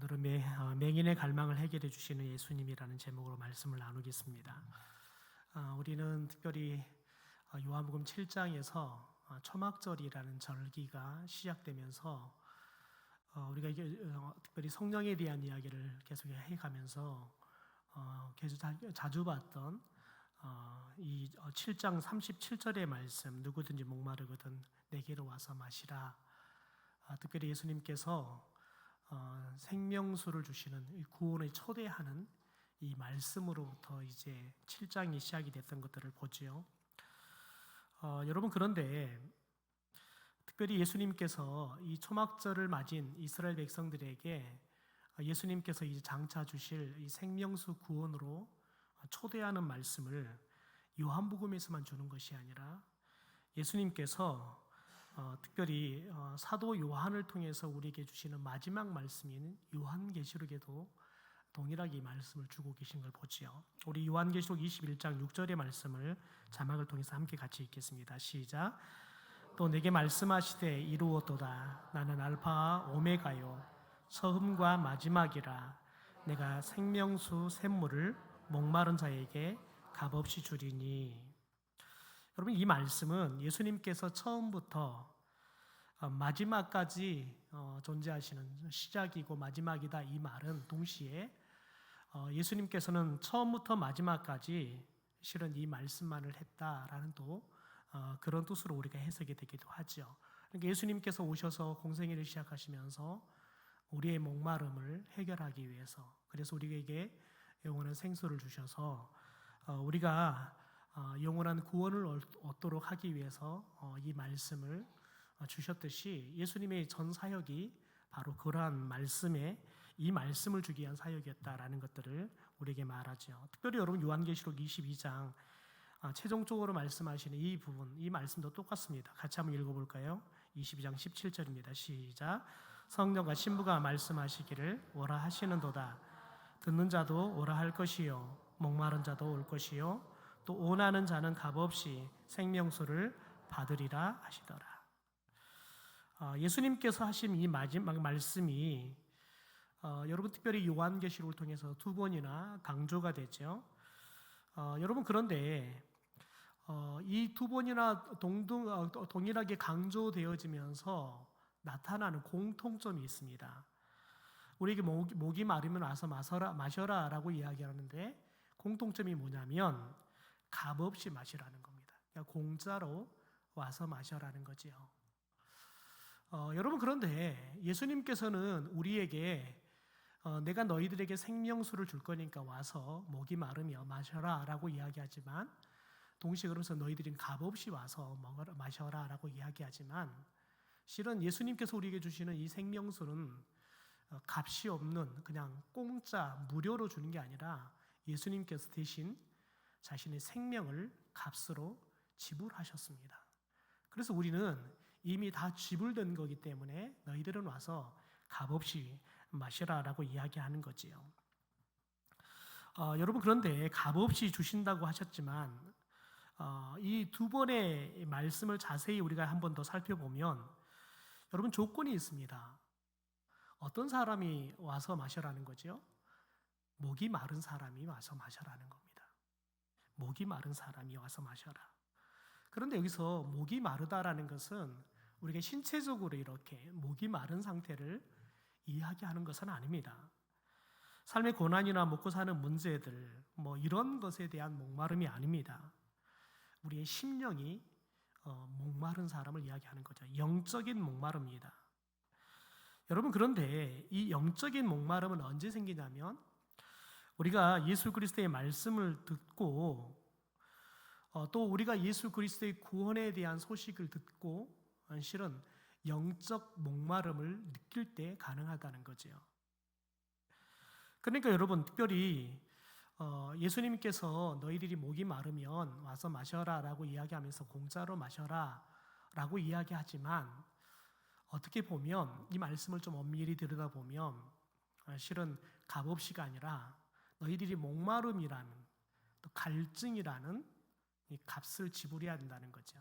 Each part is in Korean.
오늘은 맹인의 갈망을 해결해 주시는 예수님이라는 제목으로 말씀을 나누겠습니다. 우리는 특별히 요한복음 7장에서 초막절이라는 절기가 시작되면서 우리가 특별히 성령에 대한 이야기를 계속 해가면서 계속 자주 봤던 이 7장 37절의 말씀, 누구든지 목마르거든 내게로 와서 마시라. 특별히 예수님께서 생명수를 주시는 구원을 초대하는 이 말씀으로부터 이제 7장이 시작이 됐던 것들을 보지요. 여러분, 그런데 특별히 예수님께서 이 초막절을 맞은 이스라엘 백성들에게 예수님께서 이제 장차 주실 이 생명수 구원으로 초대하는 말씀을 요한복음에서만 주는 것이 아니라 예수님께서 특별히 사도 요한을 통해서 우리에게 주시는 마지막 말씀인 요한계시록에도 동일하게 이 말씀을 주고 계신 걸 보지요. 우리 요한계시록 21장 6절의 말씀을 자막을 통해서 함께 같이 읽겠습니다. 시작. 또 내게 말씀하시되 이루었도다. 나는 알파와 오메가요 처음과 마지막이라. 내가 생명수 샘물을 목마른 자에게 값없이 주리니. 여러분, 이 말씀은 예수님께서 처음부터 마지막까지 존재하시는 시작이고 마지막이다, 이 말은 동시에 예수님께서는 처음부터 마지막까지 실은 이 말씀만을 했다라는 또 그런 뜻으로 우리가 해석이 되기도 하죠. 그러니까 예수님께서 오셔서 공생애를 시작하시면서 우리의 목마름을 해결하기 위해서, 그래서 우리에게 영원한 생수를 주셔서 우리가 영원한 구원을 얻도록 하기 위해서 이 말씀을 주셨듯이 예수님의 전 사역이 바로 그러한 말씀에 이 말씀을 주기 위한 사역이었다라는 것들을 우리에게 말하죠. 특별히 여러분, 요한계시록 22장 최종적으로 말씀하시는 이 부분, 이 말씀도 똑같습니다. 같이 한번 읽어볼까요? 22장 17절입니다. 시작. 성령과 신부가 말씀하시기를 오라 하시는도다. 듣는 자도 오라 할 것이요 목마른 자도 올 것이요 또 원하는 자는 값없이 생명수를 받으리라 하시더라. 예수님께서 하신 이 마지막 말씀이 여러분, 특별히 요한계시록을 통해서 두 번이나 강조가 되죠. 여러분, 그런데 이 두 번이나 동일하게 강조되어지면서 나타나는 공통점이 있습니다. 우리에게 목이 마르면 와서 마셔라 라고 이야기하는데 공통점이 뭐냐면 값없이 마시라는 겁니다. 그러니까 공짜로 와서 마셔라는 거지요. 여러분, 그런데 예수님께서는 우리에게 내가 너희들에게 생명수를 줄 거니까 와서 목이 마르며 마셔라 라고 이야기하지만, 동시에 그러면서 너희들은 값없이 와서 마셔라 라고 이야기하지만, 실은 예수님께서 우리에게 주시는 이 생명수는 값이 없는 그냥 공짜 무료로 주는 게 아니라 예수님께서 대신 자신의 생명을 값으로 지불하셨습니다. 그래서 우리는 이미 다 지불된 거기 때문에 너희들은 와서 값없이 마시라라고 이야기하는 거지요. 여러분, 그런데 값없이 주신다고 하셨지만 이 두 번의 말씀을 자세히 우리가 한 번 더 살펴보면 여러분, 조건이 있습니다. 어떤 사람이 와서 마셔라는 거죠? 목이 마른 사람이 와서 마셔라는 겁니다. 목이 마른 사람이 와서 마셔라. 그런데 여기서 목이 마르다라는 것은 우리가 신체적으로 이렇게 목이 마른 상태를 이야기하는 것은 아닙니다. 삶의 고난이나 먹고 사는 문제들, 이런 것에 대한 목마름이 아닙니다. 우리의 심령이 목마른 사람을 이야기하는 거죠. 영적인 목마름입니다. 여러분, 그런데 이 영적인 목마름은 언제 생기냐면 우리가 예수 그리스도의 말씀을 듣고 또 우리가 예수 그리스도의 구원에 대한 소식을 듣고 실은 영적 목마름을 느낄 때 가능하다는 거죠. 그러니까 여러분, 특별히 예수님께서 너희들이 목이 마르면 와서 마셔라 라고 이야기하면서 공짜로 마셔라 라고 이야기하지만, 어떻게 보면 이 말씀을 좀 엄밀히 들여다보면 실은 값없이가 아니라 너희들이 목마름이라는 또 갈증이라는 이 값을 지불해야 된다는 거죠.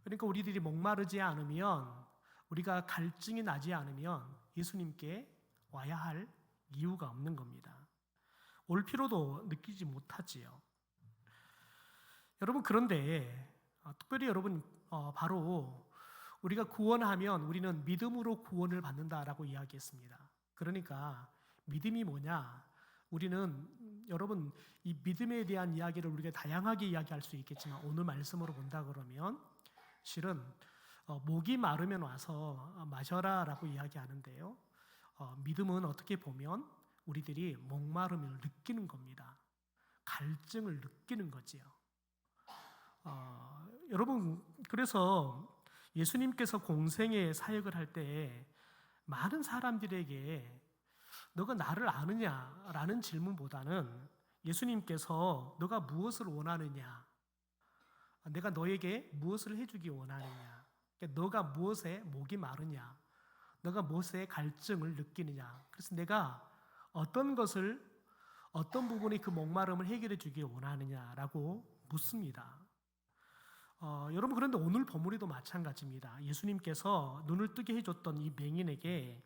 그러니까 우리들이 목마르지 않으면, 우리가 갈증이 나지 않으면 예수님께 와야 할 이유가 없는 겁니다. 올 필요도 느끼지 못하지요. 여러분, 그런데 특별히 여러분, 바로 우리가 구원하면 우리는 믿음으로 구원을 받는다라고 이야기했습니다. 그러니까 믿음이 뭐냐? 우리는 여러분, 이 믿음에 대한 이야기를 우리가 다양하게 이야기할 수 있겠지만 오늘 말씀으로 본다 그러면 실은 목이 마르면 와서 마셔라라고 이야기하는데요. 믿음은 어떻게 보면 우리들이 목마름을 느끼는 겁니다. 갈증을 느끼는 거지요. 여러분, 그래서 예수님께서 공생의 사역을 할 때 많은 사람들에게 너가 나를 아느냐라는 질문보다는 예수님께서 너가 무엇을 원하느냐, 내가 너에게 무엇을 해주기 원하느냐, 그러니까 너가 무엇에 목이 마르냐, 너가 무엇에 갈증을 느끼느냐, 그래서 내가 어떤 부분이 그 목마름을 해결해 주길 원하느냐라고 묻습니다. 여러분, 그런데 오늘 본문에도 마찬가지입니다. 예수님께서 눈을 뜨게 해줬던 이 맹인에게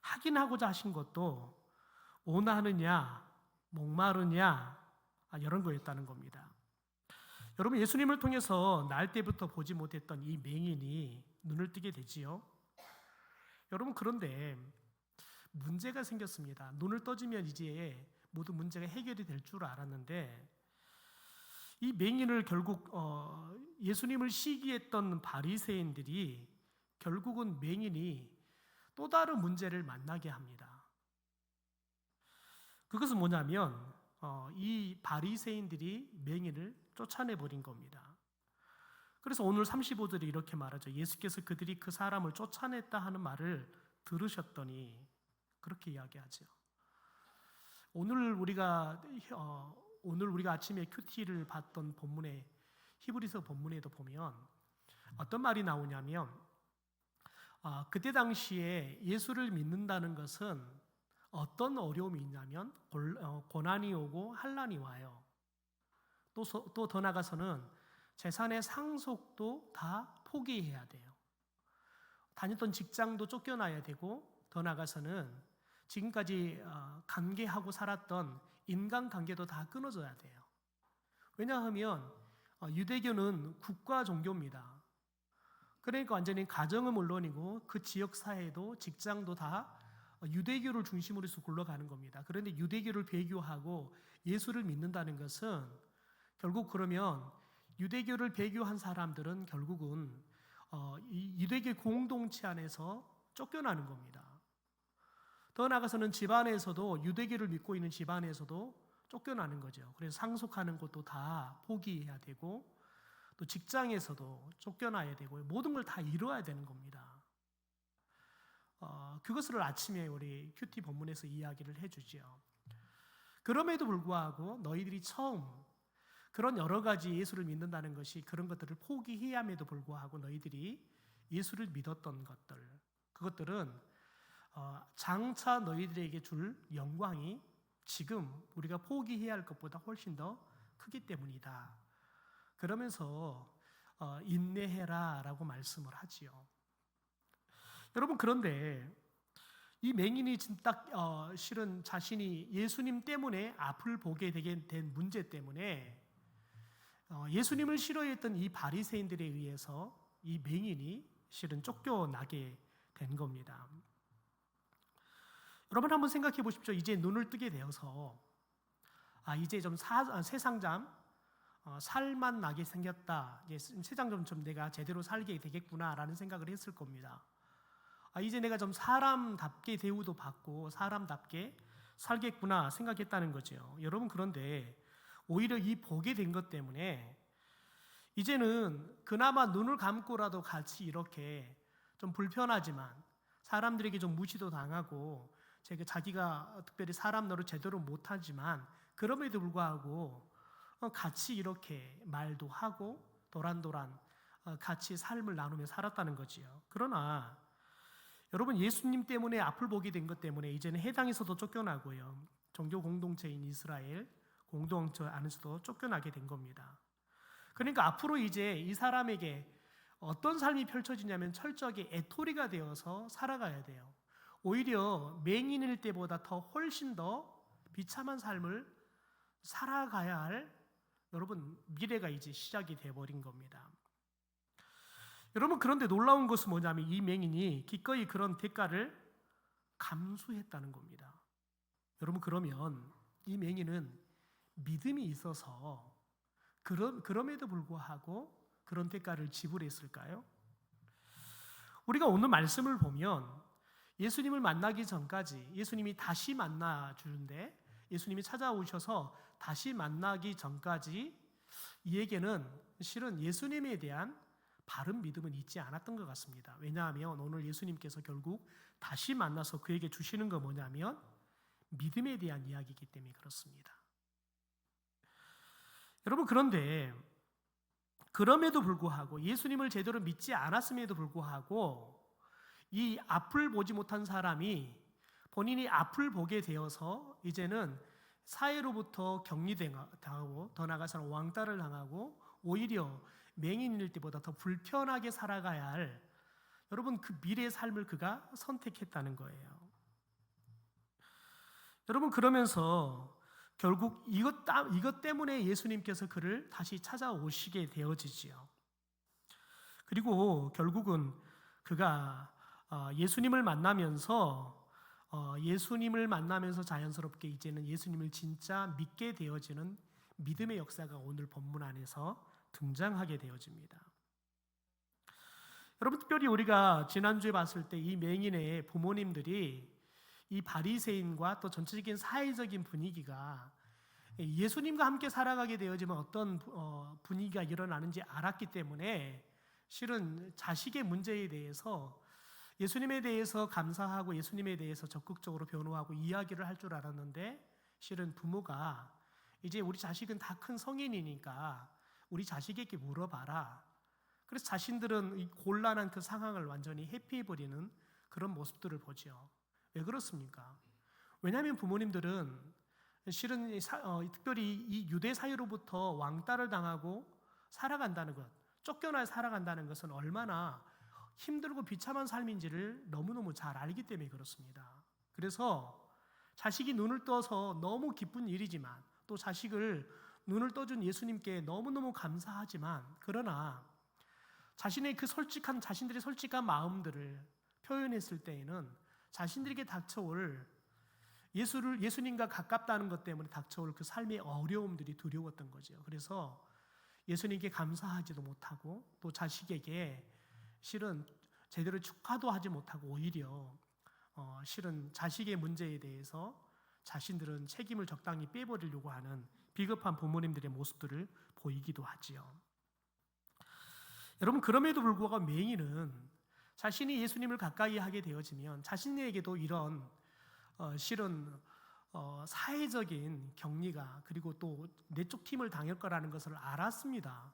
확인하고자 하신 것도 원하느냐, 목마르냐, 이런 거였다는 겁니다. 여러분, 예수님을 통해서 날 때부터 보지 못했던 이 맹인이 눈을 뜨게 되지요. 여러분, 그런데 문제가 생겼습니다. 눈을 떠지면 이제 모든 문제가 해결이 될 줄 알았는데 이 맹인을 결국 예수님을 시기했던 바리새인들이 결국은 맹인이 또 다른 문제를 만나게 합니다. 그것은 뭐냐면 이 바리새인들이 맹인을 쫓아내 버린 겁니다. 그래서 오늘 35절에 이렇게 말하죠. 예수께서 그들이 그 사람을 쫓아냈다 하는 말을 들으셨더니 그렇게 이야기하죠. 오늘 우리가 아침에 큐티를 봤던 본문에 히브리서 본문에도 보면 어떤 말이 나오냐면 그때 당시에 예수를 믿는다는 것은 어떤 어려움이 있냐면 고난이 오고 환난이 와요. 또 더 나아가서는 재산의 상속도 다 포기해야 돼요. 다녔던 직장도 쫓겨나야 되고 더 나아가서는 지금까지 관계하고 살았던 인간관계도 다 끊어져야 돼요. 왜냐하면 유대교는 국가 종교입니다. 그러니까 완전히 가정은 물론이고 그 지역 사회도 직장도 다 유대교를 중심으로 해서 굴러가는 겁니다. 그런데 유대교를 배교하고 예수를 믿는다는 것은 결국 그러면 유대교를 배교한 사람들은 결국은 이 유대교 공동체 안에서 쫓겨나는 겁니다. 더 나아가서는 집안에서도 유대교를 믿고 있는 집안에서도 쫓겨나는 거죠. 그래서 상속하는 것도 다 포기해야 되고 또 직장에서도 쫓겨나야 되고 모든 걸 다 이루어야 되는 겁니다. 그것을 아침에 우리 큐티 본문에서 이야기를 해주지요. 그럼에도 불구하고 너희들이 처음 그런 여러 가지 예수를 믿는다는 것이 그런 것들을 포기해야 함에도 불구하고 너희들이 예수를 믿었던 것들, 그것들은 장차 너희들에게 줄 영광이 지금 우리가 포기해야 할 것보다 훨씬 더 크기 때문이다. 그러면서 인내해라 라고 말씀을 하지요. 여러분, 그런데 이 맹인이 딱 실은 자신이 예수님 때문에 앞을 보게 되게 된 문제 때문에 예수님을 싫어했던 이 바리새인들에 의해서 이 맹인이 실은 쫓겨나게 된 겁니다. 여러분, 한번 생각해 보십시오. 이제 눈을 뜨게 되어서 이제 좀 세상 살만 나게 생겼다. 세상 좀 내가 제대로 살게 되겠구나라는 생각을 했을 겁니다. 이제 내가 좀 사람답게 대우도 받고 사람답게 살겠구나 생각했다는 거죠. 여러분, 그런데 오히려 이 보게 된 것 때문에 이제는 그나마 눈을 감고라도 같이 이렇게 좀 불편하지만 사람들에게 좀 무시도 당하고 자기가 특별히 사람 노릇 제대로 못하지만 그럼에도 불구하고 같이 이렇게 말도 하고 도란도란 같이 삶을 나누며 살았다는 거지요. 그러나 여러분, 예수님 때문에 앞을 보게 된 것 때문에 이제는 해당에서도 쫓겨나고요. 종교 공동체인 이스라엘 공동체 안에서도 쫓겨나게 된 겁니다. 그러니까 앞으로 이제 이 사람에게 어떤 삶이 펼쳐지냐면 철저하게 애토리가 되어서 살아가야 돼요. 오히려 맹인일 때보다 더 훨씬 더 비참한 삶을 살아가야 할 여러분 미래가 이제 시작이 돼버린 겁니다. 여러분 그런데 놀라운 것은 뭐냐면 이 맹인이 기꺼이 그런 대가를 감수했다는 겁니다. 여러분 그러면 이 맹인은 믿음이 있어서 그럼에도 불구하고 그런 대가를 지불했을까요? 우리가 오늘 말씀을 보면 예수님을 만나기 전까지 예수님이 다시 만나 주는데 예수님이 찾아오셔서 다시 만나기 전까지 이에게는 실은 예수님에 대한 바른 믿음은 있지 않았던 것 같습니다. 왜냐하면 오늘 예수님께서 결국 다시 만나서 그에게 주시는 거 뭐냐면 믿음에 대한 이야기이기 때문에 그렇습니다. 여러분 그런데 그럼에도 불구하고 예수님을 제대로 믿지 않았음에도 불구하고 이 앞을 보지 못한 사람이 본인이 앞을 보게 되어서 이제는 사회로부터 격리당하고 더 나아가서는 왕따를 당하고 오히려 맹인일 때보다 더 불편하게 살아가야 할 여러분 그 미래의 삶을 그가 선택했다는 거예요. 여러분 그러면서 결국 이것 때문에 예수님께서 그를 다시 찾아오시게 되어지지요. 그리고 결국은 그가 예수님을 만나면서 자연스럽게 이제는 예수님을 진짜 믿게 되어지는 믿음의 역사가 오늘 본문 안에서 등장하게 되어집니다. 여러분 특별히 우리가 지난주에 봤을 때 이 맹인의 부모님들이 이 바리새인과 또 전체적인 사회적인 분위기가 예수님과 함께 살아가게 되어지면 어떤 분위기가 일어나는지 알았기 때문에 실은 자식의 문제에 대해서 예수님에 대해서 감사하고 예수님에 대해서 적극적으로 변호하고 이야기를 할 줄 알았는데 실은 부모가 이제 우리 자식은 다 큰 성인이니까 우리 자식에게 물어봐라. 그래서 자신들은 이 곤란한 그 상황을 완전히 회피해버리는 그런 모습들을 보죠. 왜 그렇습니까? 왜냐하면 부모님들은 실은 특별히 이 유대 사회로부터 왕따를 당하고 살아간다는 것, 쫓겨나 살아간다는 것은 얼마나 힘들고 비참한 삶인지를 너무너무 잘 알기 때문에 그렇습니다. 그래서 자식이 눈을 떠서 너무 기쁜 일이지만 또 자식을 눈을 떠준 예수님께 너무너무 감사하지만 그러나 자신들의 솔직한 마음들을 표현했을 때에는 자신들에게 닥쳐올 예수님과 가깝다는 것 때문에 닥쳐올 그 삶의 어려움들이 두려웠던 거죠. 그래서 예수님께 감사하지도 못하고 또 자식에게 실은 제대로 축하도 하지 못하고 오히려 실은 자식의 문제에 대해서 자신들은 책임을 적당히 빼버리려고 하는 비겁한 부모님들의 모습들을 보이기도 하지요. 여러분 그럼에도 불구하고 맹인은 자신이 예수님을 가까이 하게 되어지면 자신에게도 이런 실은 사회적인 격리가 그리고 또 내적 힘을 당할 거라는 것을 알았습니다.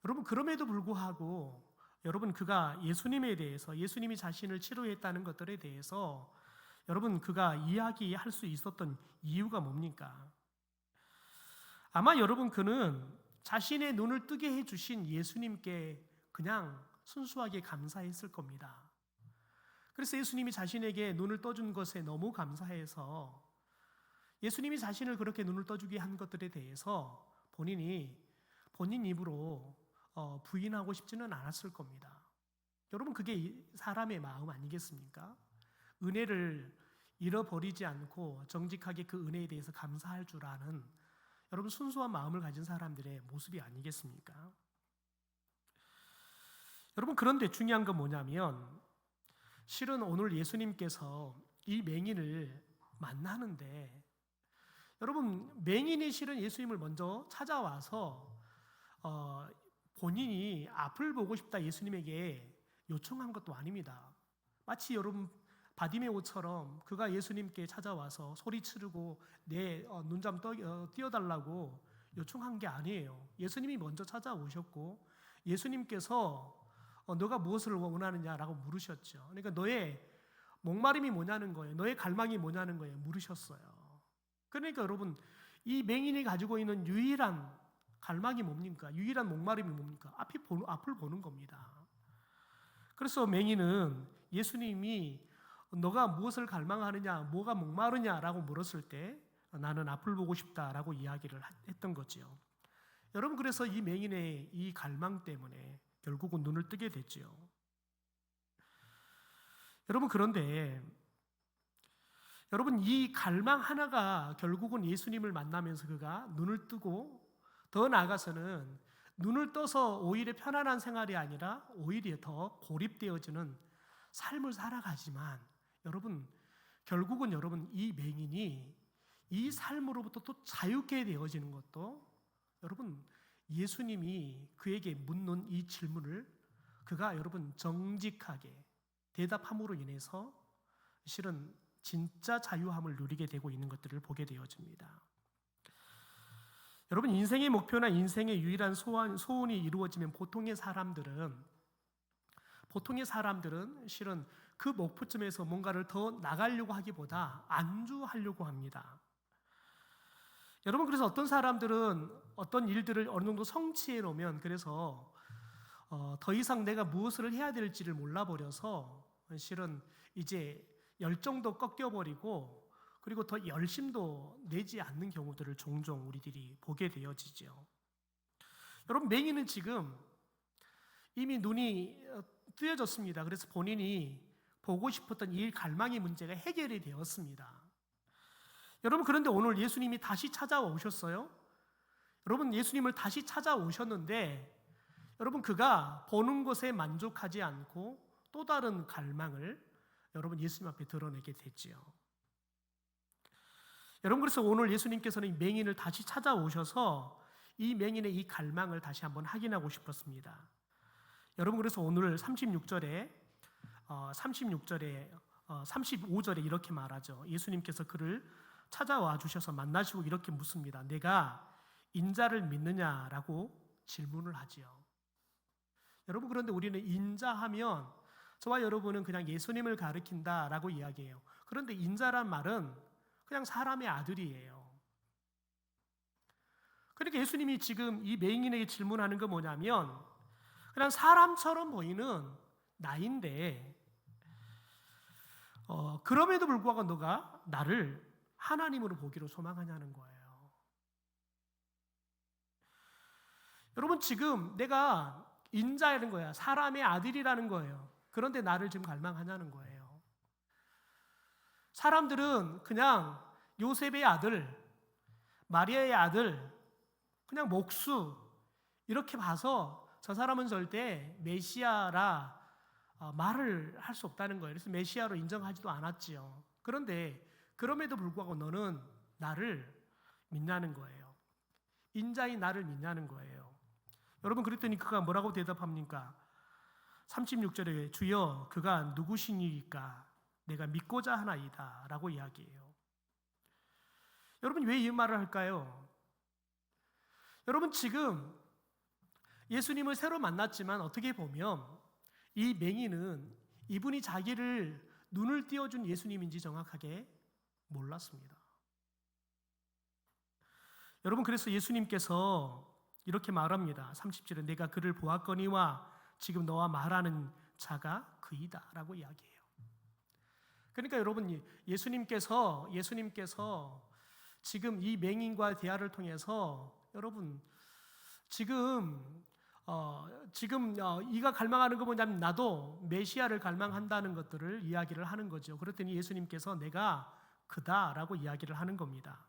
여러분 그럼에도 불구하고 여러분 그가 예수님에 대해서 예수님이 자신을 치료했다는 것들에 대해서 여러분 그가 이야기할 수 있었던 이유가 뭡니까? 아마 여러분 그는 자신의 눈을 뜨게 해주신 예수님께 그냥 순수하게 감사했을 겁니다. 그래서 예수님이 자신에게 눈을 떠준 것에 너무 감사해서 예수님이 자신을 그렇게 눈을 떠주게 한 것들에 대해서 본인 입으로 부인하고 싶지는 않았을 겁니다. 여러분 그게 사람의 마음 아니겠습니까? 은혜를 잃어버리지 않고 정직하게 그 은혜에 대해서 감사할 줄 아는 여러분 순수한 마음을 가진 사람들의 모습이 아니겠습니까? 여러분 그런데 중요한 건 뭐냐면 실은 오늘 예수님께서 이 맹인을 만나는데 여러분 맹인이 실은 예수님을 먼저 찾아와서 본인이 앞을 보고 싶다 예수님에게 요청한 것도 아닙니다. 마치 여러분 바디메오처럼 그가 예수님께 찾아와서 소리 지르고 내 눈 좀 띄워달라고 요청한 게 아니에요. 예수님이 먼저 찾아오셨고 예수님께서 너가 무엇을 원하느냐라고 물으셨죠. 그러니까 너의 목마름이 뭐냐는 거예요. 너의 갈망이 뭐냐는 거예요. 물으셨어요. 그러니까 여러분 이 맹인이 가지고 있는 유일한 갈망이 뭡니까? 유일한 목마름이 뭡니까? 앞을 보는 겁니다. 그래서 맹인은 예수님이 너가 무엇을 갈망하느냐, 뭐가 목마르냐라고 물었을 때 나는 앞을 보고 싶다라고 이야기를 했던 거지요. 여러분, 그래서 이 맹인의 이 갈망 때문에 결국은 눈을 뜨게 됐지요. 여러분, 그런데 여러분, 이 갈망 하나가 결국은 예수님을 만나면서 그가 눈을 뜨고, 더 나아가서는 눈을 떠서 오히려 편안한 생활이 아니라 오히려 더 고립되어지는 삶을 살아가지만, 여러분, 결국은 여러분, 이 맹인이 이 삶으로부터 또 자유케 되어지는 것도 여러분, 예수님이 그에게 묻는 이 질문을 그가 여러분 정직하게 대답함으로 인해서 실은 진짜 자유함을 누리게 되고 있는 것들을 보게 되어집니다. 여러분, 인생의 목표나 인생의 유일한 소원이 이루어지면 보통의 사람들은 실은 그 목표점에서 뭔가를 더 나가려고 하기보다 안주하려고 합니다. 여러분, 그래서 어떤 사람들은 어떤 일들을 어느 정도 성취해 놓으면 그래서 더 이상 내가 무엇을 해야 될지를 몰라버려서 실은 이제 열정도 꺾여버리고 그리고 더 열심도 내지 않는 경우들을 종종 우리들이 보게 되어지죠. 여러분, 맹인은 지금 이미 눈이 뜨여졌습니다. 그래서 본인이 보고 싶었던 이 갈망의 문제가 해결이 되었습니다. 여러분, 그런데 오늘 예수님이 다시 찾아오셨어요. 여러분, 예수님을 다시 찾아오셨는데 여러분, 그가 보는 것에 만족하지 않고 또 다른 갈망을 여러분 예수님 앞에 드러내게 됐지요. 여러분, 그래서 오늘 예수님께서는 이 맹인을 다시 찾아오셔서 이 맹인의 이 갈망을 다시 한번 확인하고 싶었습니다. 여러분, 그래서 오늘 35절에 35절에 이렇게 말하죠. 예수님께서 그를 찾아와 주셔서 만나시고 이렇게 묻습니다. 내가 인자를 믿느냐라고 질문을 하지요. 여러분, 그런데 우리는 인자하면 저와 여러분은 그냥 예수님을 가리킨다라고 이야기해요. 그런데 인자란 말은 그냥 사람의 아들이에요. 그러니까 예수님이 지금 이 맹인에게 질문하는 건 뭐냐면 그냥 사람처럼 보이는 나인데 그럼에도 불구하고 너가 나를 하나님으로 보기로 소망하냐는 거예요. 여러분, 지금 내가 인자라는 거야. 사람의 아들이라는 거예요. 그런데 나를 지금 갈망하냐는 거예요. 사람들은 그냥 요셉의 아들, 마리아의 아들, 그냥 목수 이렇게 봐서 저 사람은 절대 메시아라 말을 할 수 없다는 거예요. 그래서 메시아로 인정하지도 않았지요. 그런데 그럼에도 불구하고 너는 나를 믿냐는 거예요. 인자인 나를 믿냐는 거예요. 여러분, 그랬더니 그가 뭐라고 대답합니까? 36절에 주여 그가 누구시니까 내가 믿고자 하나이다 라고 이야기해요. 여러분, 왜 이 말을 할까요? 여러분, 지금 예수님을 새로 만났지만 어떻게 보면 이 맹인은 이분이 자기를 눈을 띄워준 예수님인지 정확하게 몰랐습니다. 여러분, 그래서 예수님께서 이렇게 말합니다. 30절에 내가 그를 보았거니와 지금 너와 말하는 자가 그이다 라고 이야기해요. 그러니까 여러분, 예수님께서 지금 이 맹인과의 대화를 통해서 여러분 지금 이가 갈망하는 거 뭐냐면 나도 메시아를 갈망한다는 것들을 이야기를 하는 거죠. 그랬더니 예수님께서 내가 그다라고 이야기를 하는 겁니다.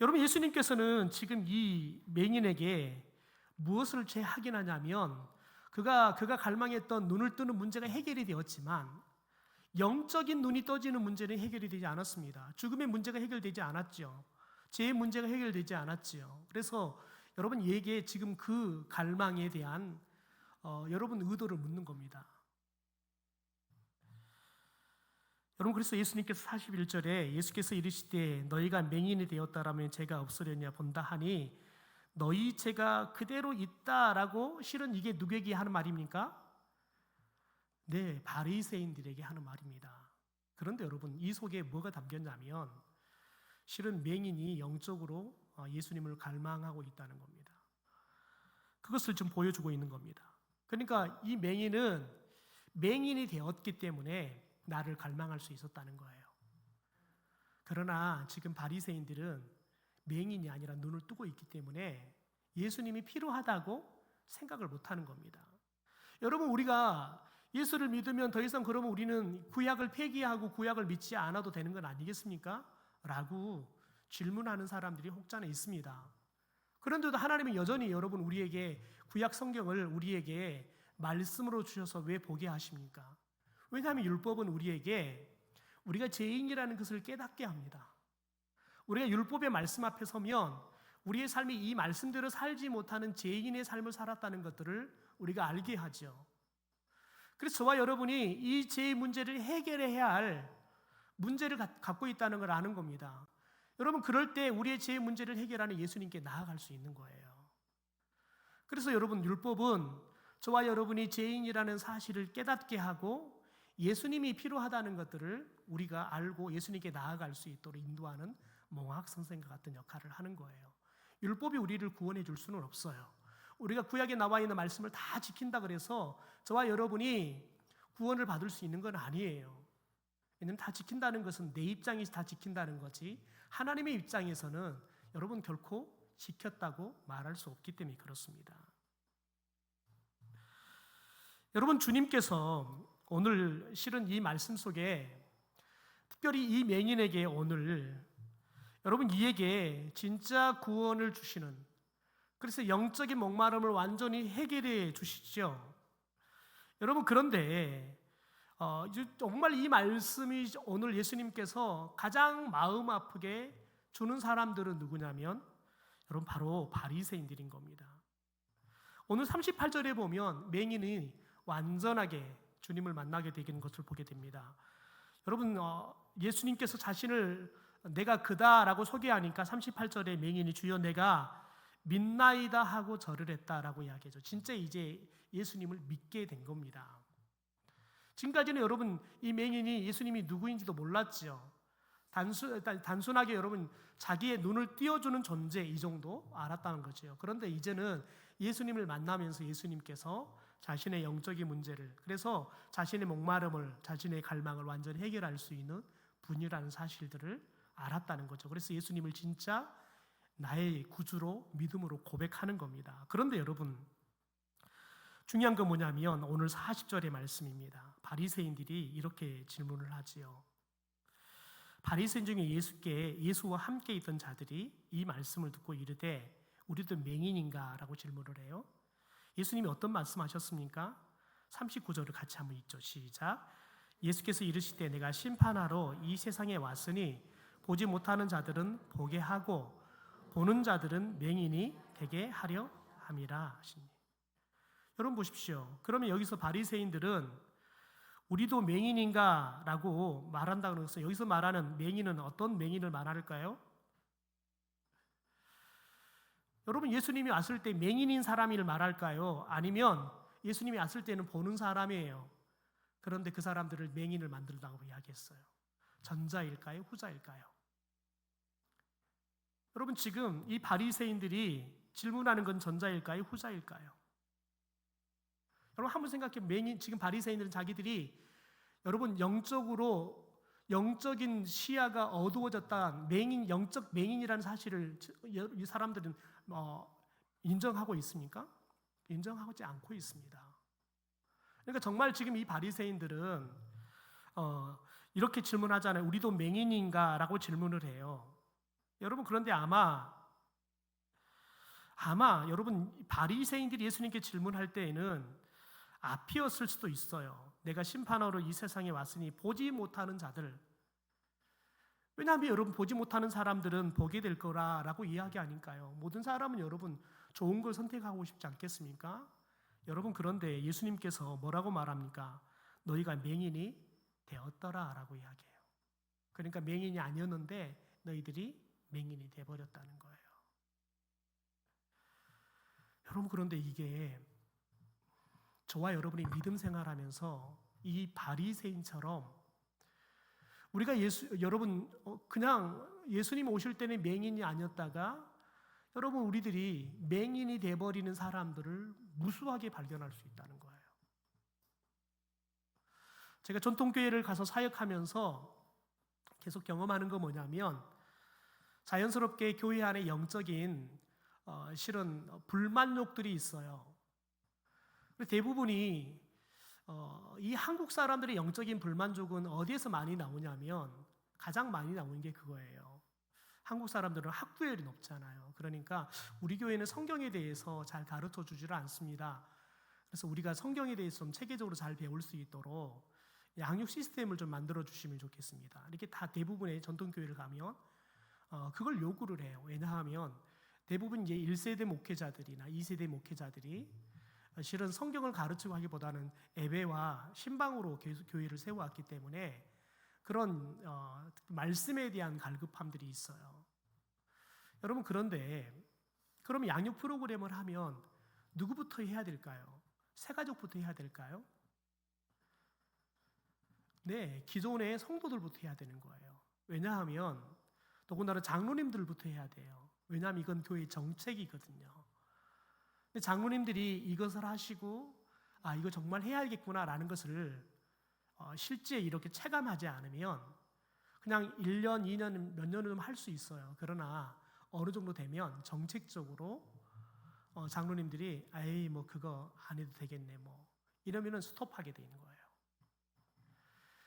여러분, 예수님께서는 지금 이 맹인에게 무엇을 재확인하냐면 그가 갈망했던 눈을 뜨는 문제가 해결이 되었지만 영적인 눈이 떠지는 문제는 해결이 되지 않았습니다. 죽음의 문제가 해결되지 않았죠. 죄의 문제가 해결되지 않았죠. 그래서 여러분, 얘에게 지금 그 갈망에 대한 여러분 의도를 묻는 겁니다. 여러분, 그래서 예수님께서 41절에 예수께서 이르시되 너희가 맹인이 되었다라면 죄가 없으려냐 본다 하니 너희 죄가 그대로 있다라고 실은 이게 누구에게 하는 말입니까? 네, 바리새인들에게 하는 말입니다. 그런데 여러분, 이 속에 뭐가 담겼냐면 실은 맹인이 영적으로 예수님을 갈망하고 있다는 겁니다. 그것을 좀 보여주고 있는 겁니다. 그러니까 이 맹인은 맹인이 되었기 때문에 나를 갈망할 수 있었다는 거예요. 그러나 지금 바리새인들은 맹인이 아니라 눈을 뜨고 있기 때문에 예수님이 필요하다고 생각을 못하는 겁니다. 여러분, 우리가 예수를 믿으면 더 이상 그러면 우리는 구약을 폐기하고 구약을 믿지 않아도 되는 건 아니겠습니까? 라고 질문하는 사람들이 혹자는 있습니다. 그런데도 하나님은 여전히 여러분 우리에게 구약 성경을 우리에게 말씀으로 주셔서 왜 보게 하십니까? 왜냐하면 율법은 우리에게 우리가 죄인이라는 것을 깨닫게 합니다. 우리가 율법의 말씀 앞에 서면 우리의 삶이 이 말씀대로 살지 못하는 죄인의 삶을 살았다는 것들을 우리가 알게 하죠. 그래서 저와 여러분이 이 죄의 문제를 해결해야 할 문제를 갖고 있다는 걸 아는 겁니다. 여러분, 그럴 때 우리의 죄의 문제를 해결하는 예수님께 나아갈 수 있는 거예요. 그래서 여러분, 율법은 저와 여러분이 죄인이라는 사실을 깨닫게 하고 예수님이 필요하다는 것들을 우리가 알고 예수님께 나아갈 수 있도록 인도하는 몽학 선생과 같은 역할을 하는 거예요. 율법이 우리를 구원해 줄 수는 없어요. 우리가 구약에 나와 있는 말씀을 다 지킨다 그래서 저와 여러분이 구원을 받을 수 있는 건 아니에요. 왜냐하면 다 지킨다는 것은 내 입장에서 다 지킨다는 거지 하나님의 입장에서는 여러분 결코 지켰다고 말할 수 없기 때문에 그렇습니다. 여러분, 주님께서 오늘 실은 이 말씀 속에 특별히 이 맹인에게 오늘 여러분 이에게 진짜 구원을 주시는, 그래서 영적인 목마름을 완전히 해결해 주시죠. 여러분, 그런데 정말 이 말씀이 오늘 예수님께서 가장 마음 아프게 주는 사람들은 누구냐면 여러분 바로 바리새인들인 겁니다. 오늘 38절에 보면 맹인이 완전하게 주님을 만나게 되는 것을 보게 됩니다. 여러분, 예수님께서 자신을 내가 그다라고 소개하니까 38절에 맹인이 주여 내가 믿나이다 하고 절을 했다라고 이야기하죠. 진짜 이제 예수님을 믿게 된 겁니다. 지금까지는 여러분 이 맹인이 예수님이 누구인지도 몰랐죠. 단순하게 여러분 자기의 눈을 띄워주는 존재 이 정도 알았다는 거죠. 그런데 이제는 예수님을 만나면서 예수님께서 자신의 영적인 문제를, 그래서 자신의 목마름을, 자신의 갈망을 완전히 해결할 수 있는 분이라는 사실들을 알았다는 거죠. 그래서 예수님을 진짜 나의 구주로 믿음으로 고백하는 겁니다. 그런데 여러분 중요한 건 뭐냐면 오늘 40절의 말씀입니다. 바리새인들이 이렇게 질문을 하지요. 바리새인 중에 예수와 함께 있던 자들이 이 말씀을 듣고 이르되 우리도 맹인인가? 라고 질문을 해요. 예수님이 어떤 말씀하셨습니까? 39절을 같이 한번 읽죠. 시작. 예수께서 이르시되 내가 심판하러 이 세상에 왔으니 보지 못하는 자들은 보게 하고 보는 자들은 맹인이 되게 하려 함이라 하시니. 여러분 보십시오. 그러면 여기서 바리새인들은 우리도 맹인인가? 라고 말한다고 해서 여기서 말하는 맹인은 어떤 맹인을 말할까요? 여러분, 예수님이 왔을 때 맹인인 사람을 말할까요? 아니면 예수님이 왔을 때는 보는 사람이에요. 그런데 그 사람들을 맹인을 만들다고 이야기했어요. 전자일까요? 후자일까요? 여러분, 지금 이 바리새인들이 질문하는 건 전자일까요? 후자일까요? 여러분 한번 생각해. 지금 바리새인들은 자기들이 여러분 영적인 시야가 어두워졌다, 영적 맹인이라는 사실을 이 사람들은 인정하고 있습니까? 인정하지 않고 있습니다. 그러니까 정말 지금 이 바리새인들은 이렇게 질문하잖아요. 우리도 맹인인가? 라고 질문을 해요. 여러분, 그런데 아마 여러분 바리새인들이 예수님께 질문할 때에는 앞이었을 수도 있어요. 내가 심판하러 이 세상에 왔으니 보지 못하는 자들. 왜냐하면 여러분 보지 못하는 사람들은 보게 될 거라고 이야기하니까요. 모든 사람은 여러분 좋은 걸 선택하고 싶지 않겠습니까? 여러분, 그런데 예수님께서 뭐라고 말합니까? 너희가 맹인이 되었더라 라고 이야기해요. 그러니까 맹인이 아니었는데 너희들이 맹인이 되어버렸다는 거예요. 여러분, 그런데 이게 저와 여러분이 믿음 생활하면서 이 바리새인처럼 우리가 여러분 그냥 예수님 오실 때는 맹인이 아니었다가 여러분 우리들이 맹인이 돼버리는 사람들을 무수하게 발견할 수 있다는 거예요. 제가 전통교회를 가서 사역하면서 계속 경험하는 거 뭐냐면 자연스럽게 교회 안에 영적인 실은 불만족들이 있어요. 대부분이 이 한국 사람들의 영적인 불만족은 어디에서 많이 나오냐면 가장 많이 나오는 게 그거예요. 한국 사람들은 학구열이 높잖아요. 그러니까 우리 교회는 성경에 대해서 잘 가르쳐 주지를 않습니다. 그래서 우리가 성경에 대해서 좀 체계적으로 잘 배울 수 있도록 양육 시스템을 좀 만들어 주시면 좋겠습니다. 이렇게 다 대부분의 전통교회를 가면 그걸 요구를 해요. 왜냐하면 대부분 이제 1세대 목회자들이나 2세대 목회자들이 실은 성경을 가르치고 하기보다는 예배와 신방으로 계속 교회를 세워왔기 때문에 그런 말씀에 대한 갈급함들이 있어요. 여러분, 그런데 그럼 양육 프로그램을 하면 누구부터 해야 될까요? 새가족부터 해야 될까요? 네, 기존의 성도들부터 해야 되는 거예요. 왜냐하면 더군다나 장로님들부터 해야 돼요. 왜냐하면 이건 교회의 정책이거든요. 근데 장로님들이 이것을 하시고 이거 정말 해야겠구나라는 것을 실제 이렇게 체감하지 않으면 그냥 1년, 2년, 몇 년은 할 수 있어요. 그러나 어느 정도 되면 정책적으로 장로님들이 뭐 그거 안 해도 되겠네 뭐 이러면은 스톱하게 되는 거예요.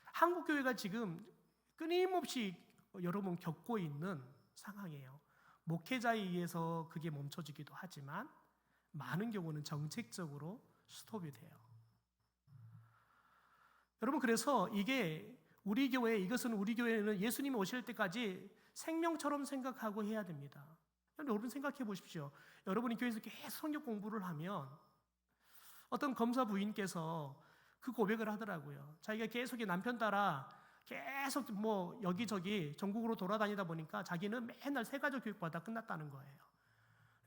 한국 교회가 지금 끊임없이 여러분 겪고 있는 상황이에요. 목회자에 의해서 그게 멈춰지기도 하지만 많은 경우는 정책적으로 스톱이 돼요. 여러분, 그래서 이것은 우리 교회는 예수님이 오실 때까지 생명처럼 생각하고 해야 됩니다. 여러분 생각해 보십시오. 여러분이 교회에서 계속 성경 공부를 하면 어떤 검사 부인께서 그 고백을 하더라고요. 자기가 계속 남편 따라 계속 뭐 여기저기 전국으로 돌아다니다 보니까 자기는 맨날 새가족 교육 받아 끝났다는 거예요.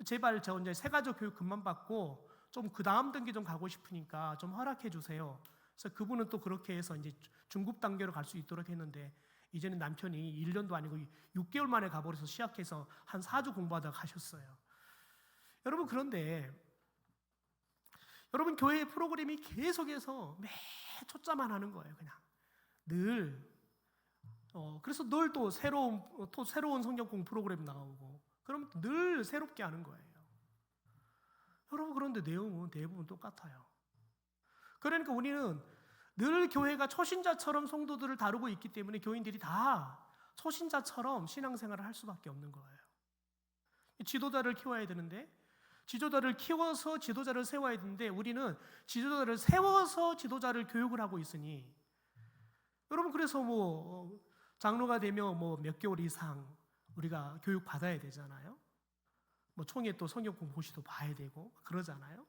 제발 저 이제 새가족 교육 그만 받고 좀 그 다음 단계 좀 가고 싶으니까 좀 허락해 주세요. 그래서 그분은 또 그렇게 해서 이제 중급 단계로 갈 수 있도록 했는데 이제는 남편이 1년도 아니고 6개월 만에 가버려서 시작해서 한 4주 공부하다가 가셨어요. 여러분, 그런데 여러분 교회 프로그램이 계속해서 매 초짜만 하는 거예요. 그냥 늘 그래서 늘 또 새로운 성경 공부 프로그램 나오고 그럼 늘 새롭게 하는 거예요. 여러분, 그런데 내용은 대부분 똑같아요. 그러니까 우리는 늘 교회가 초신자처럼 성도들을 다루고 있기 때문에 교인들이 다 초신자처럼 신앙생활을 할 수밖에 없는 거예요. 지도자를 키워야 되는데 지도자를 키워서 지도자를 세워야 되는데 우리는 지도자를 세워서 지도자를 교육을 하고 있으니 여러분, 그래서 뭐 장로가 되면 뭐 몇 개월 이상 우리가 교육 받아야 되잖아요. 뭐 총회 또 성경 공부시도 봐야 되고 그러잖아요.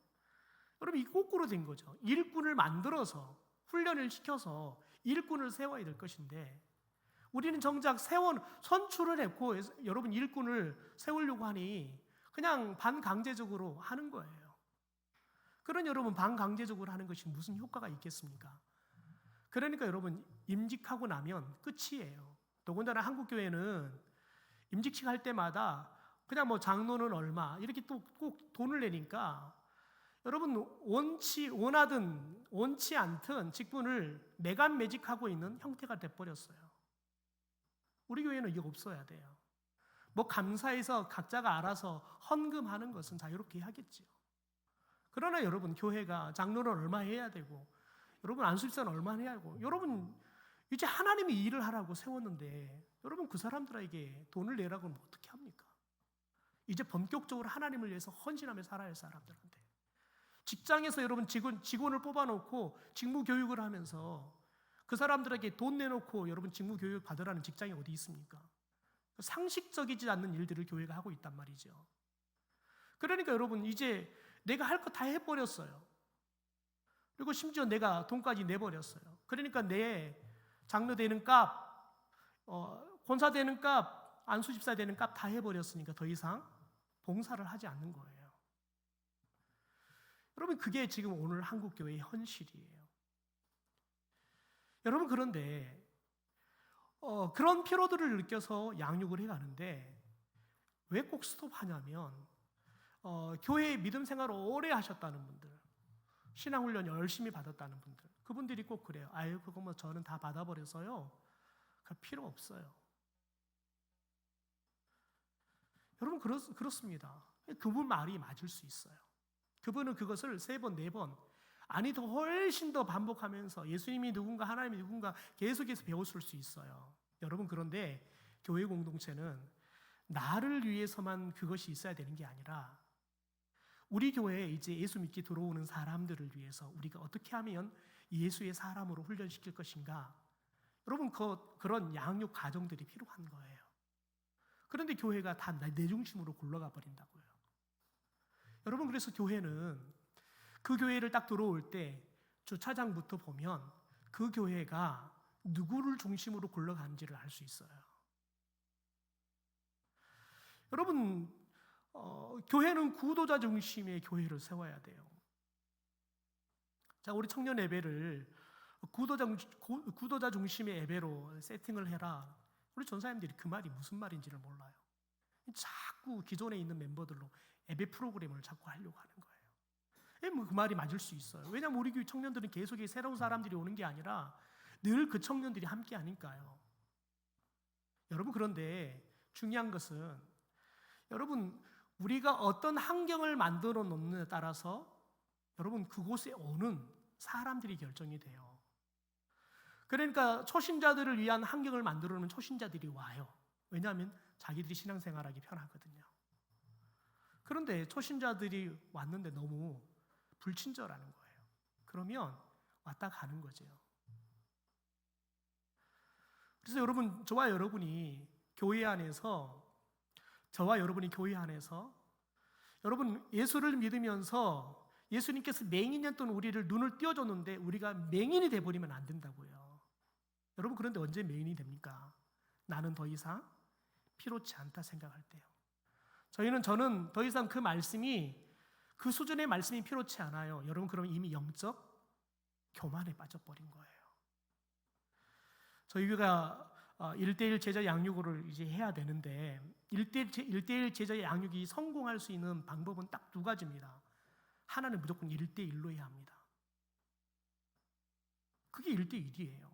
여러분, 이 거꾸로 된 거죠. 일꾼을 만들어서 훈련을 시켜서 일꾼을 세워야 될 것인데 우리는 정작 선출을 했고 여러분 일꾼을 세우려고 하니 그냥 반강제적으로 하는 거예요. 그런 여러분 반강제적으로 하는 것이 무슨 효과가 있겠습니까? 그러니까 여러분 임직하고 나면 끝이에요. 더군다나 한국교회는 임직식 할 때마다 그냥 뭐 장로는 얼마 이렇게 또 꼭 돈을 내니까 여러분 원하든 원치 않든 직분을 매간매직하고 있는 형태가 돼버렸어요. 우리 교회는 이게 없어야 돼요. 뭐 감사해서 각자가 알아서 헌금하는 것은 자유롭게 하겠지요. 그러나 여러분 교회가 장로는 얼마 해야 되고 여러분 안수집사는 얼마 해야 하고 여러분 이제 하나님이 일을 하라고 세웠는데 여러분 그 사람들에게 돈을 내라고 하면 어떻게 합니까? 이제 본격적으로 하나님을 위해서 헌신하며 살아야 할 사람들한테 직장에서 여러분 직원을 뽑아놓고 직무 교육을 하면서 그 사람들에게 돈 내놓고 여러분 직무 교육 받으라는 직장이 어디 있습니까? 상식적이지 않는 일들을 교회가 하고 있단 말이죠. 그러니까 여러분 이제 내가 할 거 다 해버렸어요. 그리고 심지어 내가 돈까지 내버렸어요. 그러니까 내 장로 되는 값, 권사 되는 값, 안수집사 되는 값 다 해버렸으니까 더 이상 봉사를 하지 않는 거예요. 여러분 그게 지금 오늘 한국교회의 현실이에요. 여러분 그런데 그런 피로들을 느껴서 양육을 해가는데 왜 꼭 스톱하냐면 교회의 믿음 생활을 오래 하셨다는 분들 신앙훈련 열심히 받았다는 분들, 그분들이 꼭 그래요. 아유, 그거 뭐 저는 다 받아버려서요, 그 필요 없어요. 여러분, 그렇습니다. 그분 말이 맞을 수 있어요. 그분은 그것을 3번, 4번, 아니 더 훨씬 더 반복하면서 예수님이 누군가, 하나님이 누군가 계속해서 배웠을 수 있어요. 여러분, 그런데 교회 공동체는 나를 위해서만 그것이 있어야 되는 게 아니라 우리 교회에 이제 예수 믿기 들어오는 사람들을 위해서 우리가 어떻게 하면 예수의 사람으로 훈련시킬 것인가, 여러분, 그런 양육 과정들이 필요한 거예요. 그런데 교회가 다 내 중심으로 굴러가 버린다고요. 여러분, 그래서 교회는 그 교회를 딱 들어올 때 주차장부터 보면 그 교회가 누구를 중심으로 굴러가는지를 알 수 있어요. 여러분, 교회는 구도자 중심의 교회를 세워야 돼요. 자, 우리 청년 예배를 구도자 중심의 예배로 세팅을 해라. 우리 전사님들이 그 말이 무슨 말인지를 몰라요. 자꾸 기존에 있는 멤버들로 예배 프로그램을 자꾸 하려고 하는 거예요. 뭐 그 말이 맞을 수 있어요. 왜냐하면 우리 교회 청년들은 계속 새로운 사람들이 오는 게 아니라 늘 그 청년들이 함께 하니까요. 여러분, 그런데 중요한 것은 여러분, 우리가 어떤 환경을 만들어 놓느냐에 따라서 여러분, 그곳에 오는 사람들이 결정이 돼요. 그러니까 초신자들을 위한 환경을 만들어 놓으면 초신자들이 와요. 왜냐하면 자기들이 신앙생활하기 편하거든요. 그런데 초신자들이 왔는데 너무 불친절하는 거예요. 그러면 왔다 가는 거죠. 그래서 여러분, 저와 여러분이 교회 안에서 여러분, 예수를 믿으면서 예수님께서 맹인이었던 우리를 눈을 띄워줬는데 우리가 맹인이 돼버리면 안 된다고요. 여러분, 그런데 언제 맹인이 됩니까? 나는 더 이상 필요치 않다 생각할 때요. 저는 더 이상 그 수준의 말씀이 필요치 않아요. 여러분, 그러면 이미 영적 교만에 빠져버린 거예요. 저희가 1:1 제자 양육을 이제 해야 되는데 1:1 제자 양육이 성공할 수 있는 방법은 딱 2가지입니다. 하나는 무조건 1:1로 해야 합니다. 그게 1:1이에요.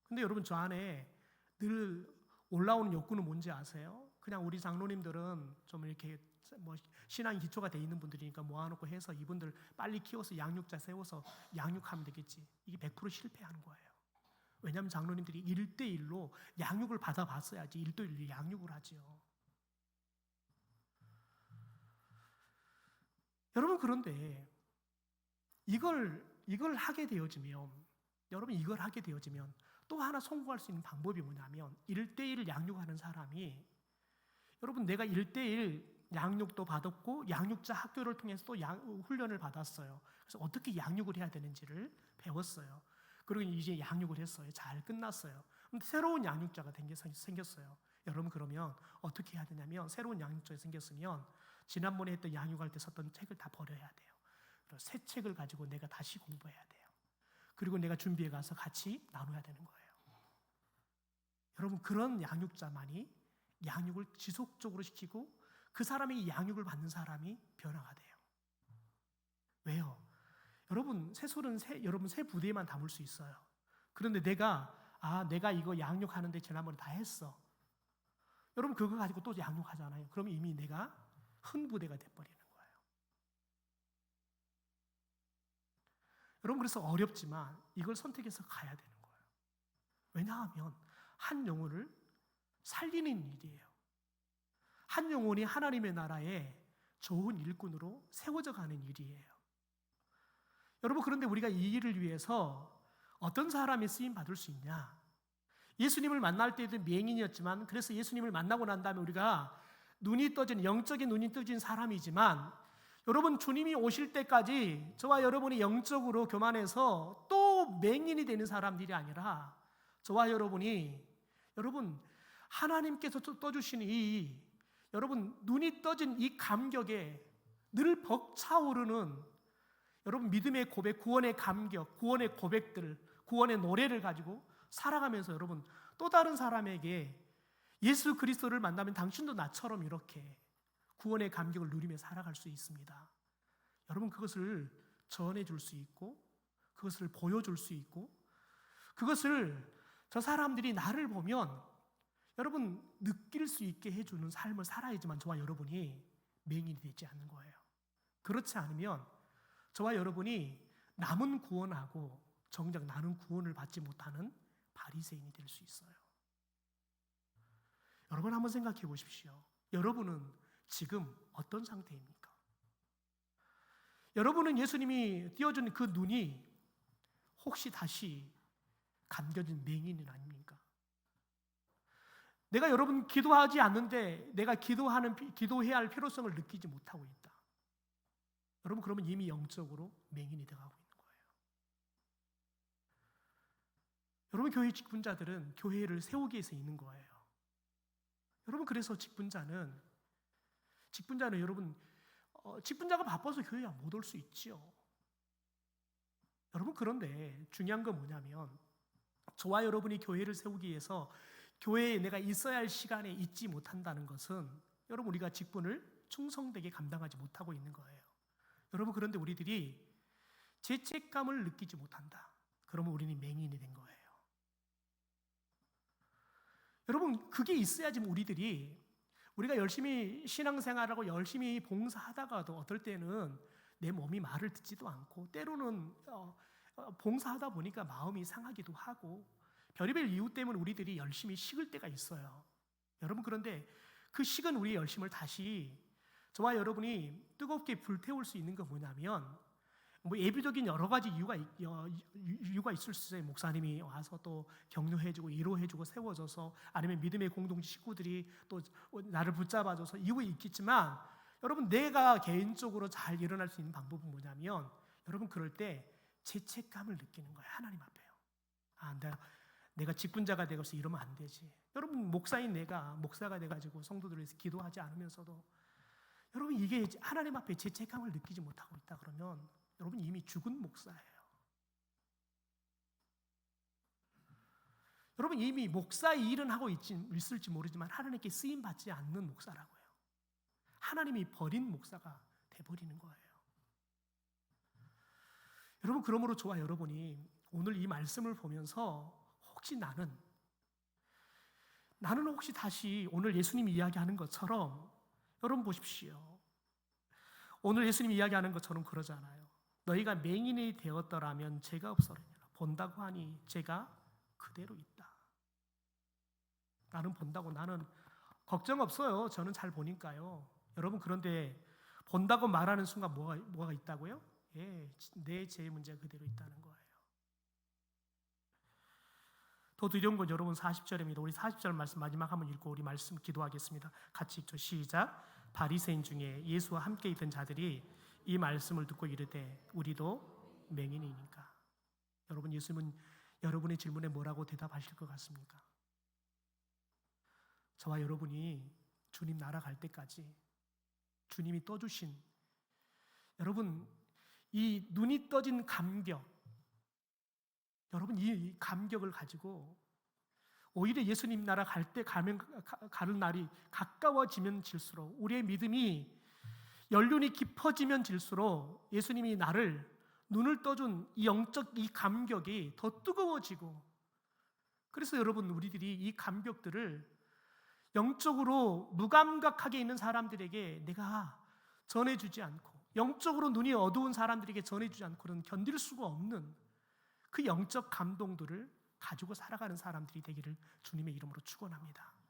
근데 여러분, 저 안에 늘 올라오는 욕구는 뭔지 아세요? 그냥 우리 장로님들은 좀 이렇게 뭐 신앙 기초가 돼 있는 분들이니까 모아놓고 해서 이분들 빨리 키워서 양육자 세워서 양육하면 되겠지. 이게 100% 실패하는 거예요. 왜냐하면 장로님들이 1:1로 양육을 받아봤어야지 1:1로 양육을 하죠. 여러분, 그런데 이걸 하게 되어지면 또 하나 성공할 수 있는 방법이 뭐냐면 1:1 양육하는 사람이, 여러분, 내가 1:1 양육도 받았고 양육자 학교를 통해서 또 훈련을 받았어요. 그래서 어떻게 양육을 해야 되는지를 배웠어요. 그리고 이제 양육을 했어요. 잘 끝났어요. 근데 새로운 양육자가 생겼어요. 여러분, 그러면 어떻게 해야 되냐면 새로운 양육자가 생겼으면 지난번에 했던 양육할 때 썼던 책을 다 버려야 돼요. 그리고 새 책을 가지고 내가 다시 공부해야 돼요. 그리고 내가 준비해 가서 같이 나눠야 되는 거예요. 여러분, 그런 양육자만이 양육을 지속적으로 시키고 그 사람이 양육을 받는 사람이 변화가 돼요. 왜요? 여러분, 새솔은 여러분 새 부대에만 담을 수 있어요. 그런데 내가 이거 양육하는데 지난번에 다 했어. 여러분, 그거 가지고 또 양육하잖아요. 그러면 이미 내가 흥부대가 돼버리는 거예요. 여러분, 그래서 어렵지만 이걸 선택해서 가야 되는 거예요. 왜냐하면 한 영혼을 살리는 일이에요. 한 영혼이 하나님의 나라에 좋은 일꾼으로 세워져 가는 일이에요. 여러분, 그런데 우리가 이 일을 위해서 어떤 사람이 쓰임 받을 수 있냐? 예수님을 만날 때도 맹인이었지만, 그래서 예수님을 만나고 난 다음에 우리가 영적인 눈이 떠진 사람이지만, 여러분, 주님이 오실 때까지 저와 여러분이 영적으로 교만해서 또 맹인이 되는 사람들이 아니라 저와 여러분이, 여러분, 하나님께서 떠주신 여러분, 눈이 떠진 이 감격에 늘 벅차오르는 여러분, 믿음의 고백, 구원의 감격, 구원의 고백들, 구원의 노래를 가지고 살아가면서 여러분, 또 다른 사람에게 예수 그리스도를 만나면 당신도 나처럼 이렇게 구원의 감격을 누리며 살아갈 수 있습니다. 여러분, 그것을 전해줄 수 있고 그것을 보여줄 수 있고 그것을 저 사람들이 나를 보면 여러분 느낄 수 있게 해주는 삶을 살아야지만 저와 여러분이 맹인이 되지 않는 거예요. 그렇지 않으면 저와 여러분이 남은 구원하고 정작 나는 구원을 받지 못하는 바리새인이 될 수 있어요. 여러분 한번 생각해 보십시오. 여러분은 지금 어떤 상태입니까? 여러분은 예수님이 띄워준 그 눈이 혹시 다시 감겨진 맹인은 아닙니까? 내가 여러분 기도하지 않는데 내가 기도해야 할 필요성을 느끼지 못하고 있다. 여러분 그러면 이미 영적으로 맹인이 되어가고 있는 거예요. 여러분 교회 직분자들은 교회를 세우기 위해서 있는 거예요. 여러분 그래서 직분자는 여러분 직분자가 바빠서 교회에 못 올 수 있지요. 여러분 그런데 중요한 건 뭐냐면 저와 여러분이 교회를 세우기 위해서 교회에 내가 있어야 할 시간에 있지 못한다는 것은 여러분 우리가 직분을 충성되게 감당하지 못하고 있는 거예요. 여러분 그런데 우리들이 죄책감을 느끼지 못한다. 그러면 우리는 맹인이 된 거예요. 여러분 그게 있어야지 우리가 열심히 신앙생활하고 열심히 봉사하다가도 어떨 때는 내 몸이 말을 듣지도 않고 때로는 봉사하다 보니까 마음이 상하기도 하고 별의별 이유 때문에 우리들이 열심히 식을 때가 있어요. 여러분 그런데 그 식은 우리의 열심을 다시 저와 여러분이 뜨겁게 불태울 수 있는 건 뭐냐면 예비적인 여러 가지 이유가 있을 수 있어요. 목사님이 와서 또 격려해주고 위로해주고 세워줘서 아니면 믿음의 공동체 식구들이 또 나를 붙잡아줘서 이유가 있겠지만 여러분 내가 개인적으로 잘 일어날 수 있는 방법은 뭐냐면 여러분 그럴 때 죄책감을 느끼는 거예요. 하나님 앞에요. 내가 직분자가 되어서 이러면 안 되지. 여러분 목사인 내가 목사가 돼가지고 성도들을 위해서 기도하지 않으면서도 여러분 이게 하나님 앞에 죄책감을 느끼지 못하고 있다 그러면 여러분 이미 죽은 목사예요. 여러분 이미 목사의 일은 하고 있을지 모르지만 하나님께 쓰임받지 않는 목사라고요. 하나님이 버린 목사가 돼버리는 거예요. 여러분 그러므로 저와 여러분이 오늘 이 말씀을 보면서 혹시 나는 혹시 다시 오늘 예수님이 이야기하는 것처럼 여러분 보십시오. 오늘 예수님이 이야기하는 것처럼 그러잖아요. 너희가 맹인이 되었더라면 죄가 없으리라. 본다고 하니 죄가 그대로 있다. 나는 본다고 나는 걱정 없어요. 저는 잘 보니까요. 여러분 그런데 본다고 말하는 순간 뭐가 있다고요? 예, 내 죄의 문제가 그대로 있다는 거예요. 더 두려운 건 여러분 40절입니다. 우리 40절 말씀 마지막 한번 읽고 우리 말씀 기도하겠습니다. 같이 읽죠. 시작. 바리새인 중에 예수와 함께 있던 자들이 이 말씀을 듣고 이르되 우리도 맹인이니까. 여러분 예수님은 여러분의 질문에 뭐라고 대답하실 것 같습니까? 저와 여러분이 주님 나라 갈 때까지 주님이 떠주신 여러분 이 눈이 떠진 감격, 여러분 이 감격을 가지고 오히려 예수님 나라 가는 날이 가까워지면 질수록 우리의 믿음이 연륜이 깊어지면 질수록 예수님이 나를 눈을 떠준 이 영적 이 감격이 더 뜨거워지고 그래서 여러분 우리들이 이 감격들을 영적으로 무감각하게 있는 사람들에게 내가 전해주지 않고 영적으로 눈이 어두운 사람들에게 전해주지 않고는 견딜 수가 없는 그 영적 감동들을 가지고 살아가는 사람들이 되기를 주님의 이름으로 축원합니다.